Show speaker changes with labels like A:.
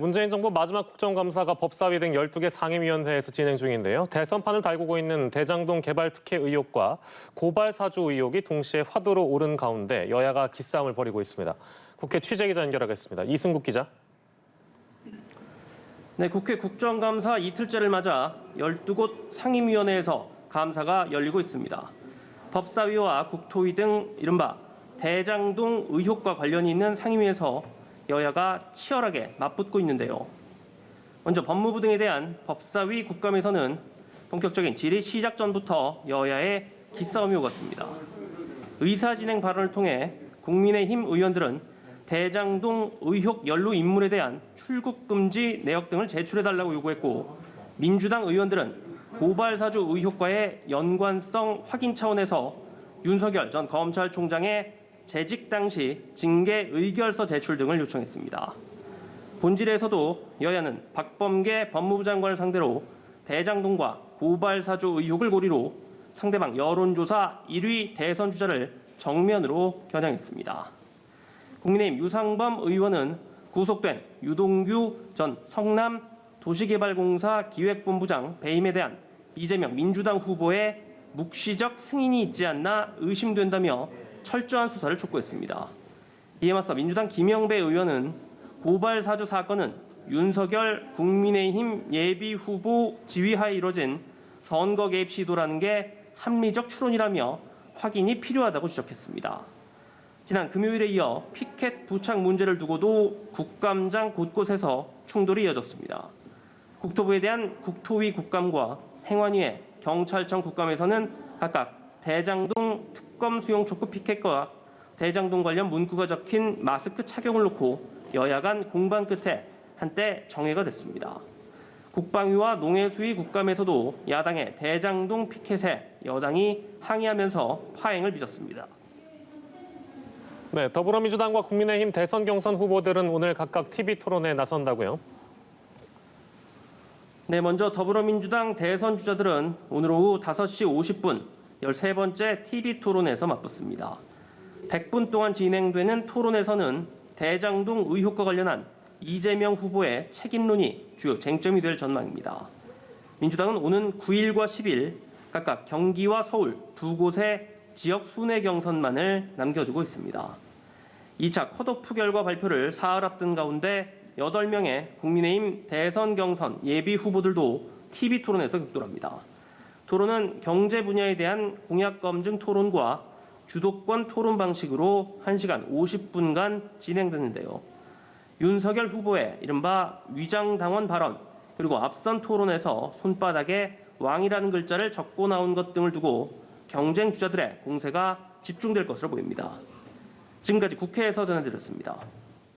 A: 문재인 정부 마지막 국정감사가 법사위 등 12개 상임위원회에서 진행 중인데요. 대선판을 달구고 있는 대장동 개발 특혜 의혹과 고발 사주 의혹이 동시에 화두로 오른 가운데 여야가 기싸움을 벌이고 있습니다. 국회 취재기자 연결하겠습니다. 이승국 기자.
B: 네, 국회 국정감사 이틀째를 맞아 12곳 상임위원회에서 감사가 열리고 있습니다. 법사위와 국토위 등 이른바 대장동 의혹과 관련이 있는 상임위에서 여야가 치열하게 맞붙고 있는데요. 먼저 법무부 등에 대한 법사위 국감에서는 본격적인 질의 시작 전부터 여야의 기싸움이 오갔습니다. 의사진행 발언을 통해 국민의힘 의원들은 대장동 의혹 연루 인물에 대한 출국 금지 내역 등을 제출해달라고 요구했고, 민주당 의원들은 고발 사주 의혹과의 연관성 확인 차원에서 윤석열 전 검찰총장의 재직 당시 징계 의결서 제출 등을 요청했습니다. 본질에서도 여야는 박범계 법무부 장관을 상대로 대장동과 고발 사주 의혹을 고리로 상대방 여론조사 1위 대선 주자를 정면으로 겨냥했습니다. 국민의힘 유상범 의원은 구속된 유동규 전 성남 도시개발공사 기획본부장 배임에 대한 이재명 민주당 후보의 묵시적 승인이 있지 않나 의심된다며 철저한 수사를 촉구했습니다. 이에 맞서 민주당 김영배 의원은 고발 사주 사건은 윤석열 국민의힘 예비 후보 지휘하에 이뤄진 선거 개입 시도라는 게 합리적 추론이라며 확인이 필요하다고 지적했습니다. 지난 금요일에 이어 피켓 부착 문제를 두고도 국감장 곳곳에서 충돌이 이어졌습니다. 국토부에 대한 국토위 국감과 행안위의 경찰청 국감에서는 각각 대장동 특검 수용 촉구 피켓과 대장동 관련 문구가 적힌 마스크 착용을 놓고 여야 간 공방 끝에 한때 정회가 됐습니다. 국방위와 농해수위 국감에서도 야당의 대장동 피켓에 여당이 항의하면서 파행을 빚었습니다.
A: 네, 더불어민주당과 국민의힘 대선 경선 후보들은 오늘 각각 TV 토론에 나선다고요?
B: 네, 먼저 더불어민주당 대선 주자들은 오늘 오후 5시 50분 13번째 TV 토론에서 맞붙습니다. 100분 동안 진행되는 토론에서는 대장동 의혹과 관련한 이재명 후보의 책임론이 주요 쟁점이 될 전망입니다. 민주당은 오는 9일과 10일 각각 경기와 서울 두 곳의 지역 순회 경선만을 남겨두고 있습니다. 2차 컷오프 결과 발표를 사흘 앞둔 가운데 8명의 국민의힘 대선 경선 예비 후보들도 TV 토론에서 격돌합니다. 토론은 경제 분야에 대한 공약 검증 토론과 주도권 토론 방식으로 1시간 50분간 진행되는데요. 윤석열 후보의 이른바 위장당원 발언, 그리고 앞선 토론에서 손바닥에 왕이라는 글자를 적고 나온 것 등을 두고 경쟁 주자들의 공세가 집중될 것으로 보입니다. 지금까지 국회에서 전해드렸습니다.